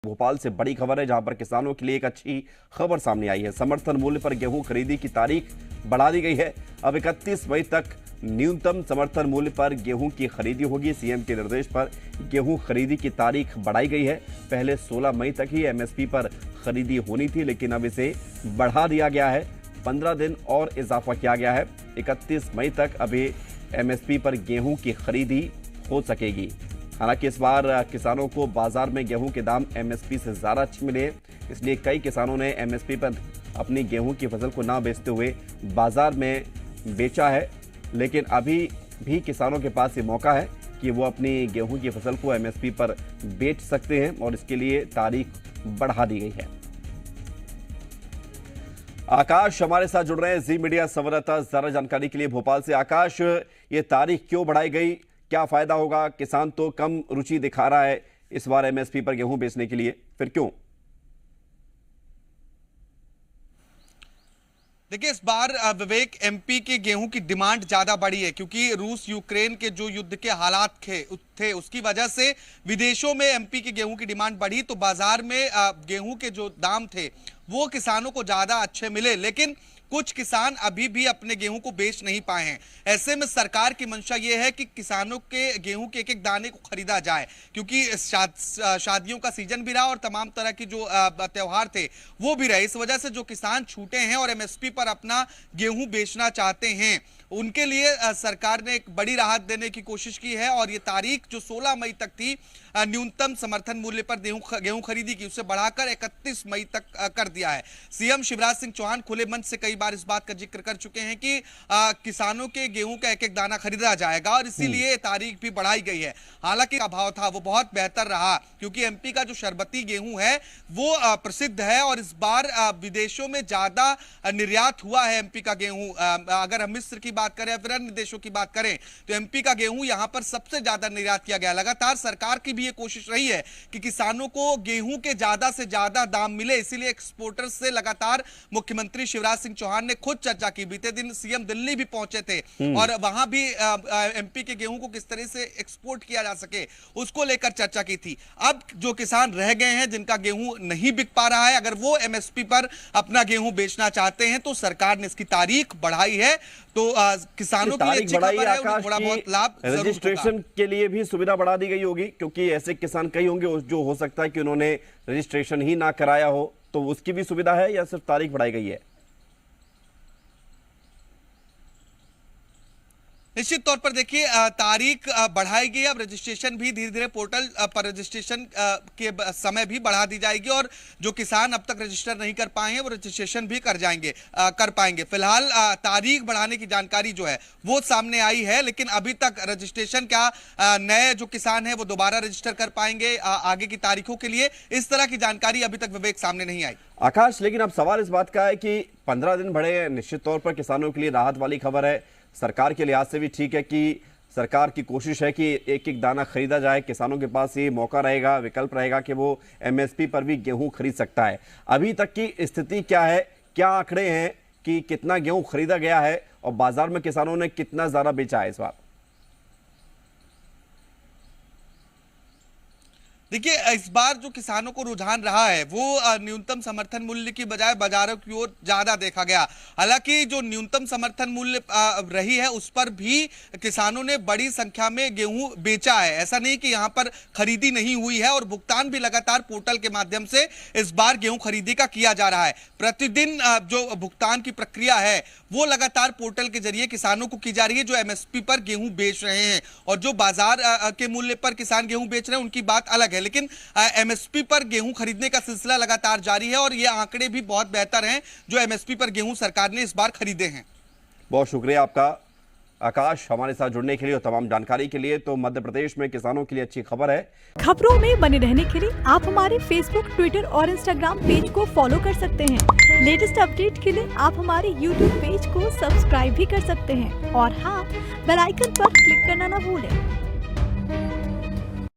भोपाल से बड़ी खबर है, जहां पर किसानों के लिए एक अच्छी खबर सामने आई है। समर्थन मूल्य पर गेहूं खरीदी की तारीख बढ़ा दी गई है। अब 31 मई तक न्यूनतम समर्थन मूल्य पर गेहूं की खरीदी होगी। सीएम के निर्देश पर गेहूं खरीदी की तारीख बढ़ाई गई है। पहले 16 मई तक ही एमएसपी पर खरीदी होनी थी, लेकिन अब इसे बढ़ा दिया गया है। 15 दिन और इजाफा किया गया है। 31 मई तक अभी एमएसपी पर गेहूं की खरीदी हो सकेगी। हालांकि इस बार किसानों को बाजार में गेहूं के दाम एमएसपी से ज्यादा अच्छे मिले, इसलिए कई किसानों ने एमएसपी पर अपनी गेहूं की फसल को ना बेचते हुए बाजार में बेचा है। लेकिन अभी भी किसानों के पास ये मौका है कि वो अपनी गेहूं की फसल को एमएसपी पर बेच सकते हैं और इसके लिए तारीख बढ़ा दी गई है। आकाश हमारे साथ जुड़ रहे हैं, जी मीडिया संवाददाता, ज्यादा जानकारी के लिए भोपाल से। आकाश, ये तारीख क्यों बढ़ाई गई, क्या फायदा होगा? किसान तो कम रुचि दिखा रहा है इस बार एमएसपी पर गेहूं बेचने के लिए, फिर क्यों? देखिए, इस बार विवेक, एमपी के गेहूं की डिमांड ज्यादा बढ़ी है क्योंकि रूस यूक्रेन के जो युद्ध के हालात थे उसकी वजह से विदेशों में एमपी के गेहूं की डिमांड बढ़ी, तो बाजार में गेहूं के जो दाम थे वो किसानों को ज्यादा अच्छे मिले। लेकिन कुछ किसान अभी भी अपने गेहूं को बेच नहीं पाए हैं। ऐसे में सरकार की मंशा यह है कि किसानों के गेहूं के एक एक दाने को खरीदा जाए, क्योंकि शादियों का सीजन भी रहा और तमाम तरह की जो त्योहार थे वो भी रहे। इस वजह से जो किसान छूटे हैं और एमएसपी पर अपना गेहूं बेचना चाहते हैं, उनके लिए सरकार ने एक बड़ी राहत देने की कोशिश की है और ये तारीख जो 16 मई तक थी न्यूनतम समर्थन मूल्य पर गेहूं खरीदी की, उसे बढ़ाकर 31 मई तक कर दिया है। सीएम शिवराज सिंह चौहान खुले मन से कई बार इस बात का जिक्र कर चुके हैं कि किसानों के गेहूं का एक एक दाना खरीदा जाएगा और इसीलिए तारीख भी बढ़ाई गई है। हालांकि भाव था वो बहुत बेहतर रहा क्योंकि एमपी का जो शरबती गेहूं है वो प्रसिद्ध है और इस बार विदेशों में ज्यादा निर्यात हुआ है एमपी का गेहूं। अगर हम मिस्र की बात करें या फिर अन्य देशों की बात करें तो एमपी का गेहूं यहां पर सबसे ज्यादा निर्यात किया गया। लगातार सरकार की भी ये कोशिश रही है कि किसानों को गेहूं के ज्यादा से ज्यादा दाम मिले, इसीलिए एक्सपोर्टर्स से लगातार मुख्यमंत्री शिवराज सिंह चौहान ने खुद चर्चा की। बीते दिन सीएम दिल्ली भी पहुंचे थे और वहां भी एमपी के गेहूं को किस तरह से एक्सपोर्ट किया जा सके उसको लेकर चर्चा की थी। अब जो किसान रह गए हैं जिनका गेहूं नहीं बिक पा रहा है, अगर वो एमएसपी पर अपना गेहूं बेचना चाहते हैं तो सरकार ने इसकी तारीख बढ़ाई है। तो किसानों के लिए अच्छी खबर है, उन्हें थोड़ा बहुत लाभ रजिस्ट्रेशन के लिए भी सुविधा बढ़ा दी गई होगी, क्योंकि ऐसे किसान कई होंगे जो हो सकता है कि उन्होंने रजिस्ट्रेशन ही ना कराया हो, तो उसकी भी सुविधा है या सिर्फ तारीख बढ़ाई गई है? निश्चित तौर पर देखिए, तारीख बढ़ाई गई। अब रजिस्ट्रेशन भी धीरे धीरे पोर्टल पर रजिस्ट्रेशन के समय भी बढ़ा दी जाएगी और जो किसान अब तक रजिस्टर नहीं कर पाए हैं वो रजिस्ट्रेशन भी कर पाएंगे। फिलहाल तारीख बढ़ाने की जानकारी जो है वो सामने आई है, लेकिन अभी तक रजिस्ट्रेशन क्या नए जो किसान है वो दोबारा रजिस्टर कर पाएंगे आगे की तारीखों के लिए, इस तरह की जानकारी अभी तक विवेक सामने नहीं आई। आकाश, लेकिन अब सवाल इस बात का है कि 15 दिन बढ़े, निश्चित तौर पर किसानों के लिए राहत वाली खबर है। सरकार के लिहाज से भी ठीक है कि सरकार की कोशिश है कि एक एक दाना खरीदा जाए। किसानों के पास ये मौका रहेगा, विकल्प रहेगा कि वो एमएसपी पर भी गेहूं खरीद सकता है। अभी तक की स्थिति क्या है, क्या आंकड़े हैं कि कितना गेहूं खरीदा गया है और बाजार में किसानों ने कितना ज्यादा बेचा है इस बार? देखिए, इस बार जो किसानों को रुझान रहा है वो न्यूनतम समर्थन मूल्य की बजाय बाजारों की ओर ज्यादा देखा गया। हालांकि जो न्यूनतम समर्थन मूल्य रही है उस पर भी किसानों ने बड़ी संख्या में गेहूं बेचा है। ऐसा नहीं कि यहां पर खरीदी नहीं हुई है और भुगतान भी लगातार पोर्टल के माध्यम से इस बार गेहूं खरीदी का किया जा रहा है। प्रतिदिन जो भुगतान की प्रक्रिया है वो लगातार पोर्टल के जरिए किसानों को की जा रही है जो एमएसपी पर गेहूं बेच रहे हैं, और जो बाजार के मूल्य पर किसान गेहूं बेच रहे हैं उनकी बात अलग है। लेकिन एमएसपी पर गेहूं खरीदने का सिलसिला लगातार जारी है और ये आंकड़े भी बहुत बेहतर हैं जो एमएसपी पर गेहूं सरकार ने इस बार खरीदे हैं। बहुत शुक्रिया आपका आकाश, हमारे साथ जुड़ने के लिए और तमाम जानकारी के लिए। तो मध्य प्रदेश में किसानों के लिए अच्छी खबर है। खबरों में बने रहने के लिए आप हमारे फेसबुक, ट्विटर और इंस्टाग्राम पेज को फॉलो कर सकते हैं। लेटेस्ट अपडेट के लिए आप हमारे यूट्यूब पेज को सब्सक्राइब भी कर सकते हैं और हाँ, बेल आइकन पर क्लिक करना ना भूलें।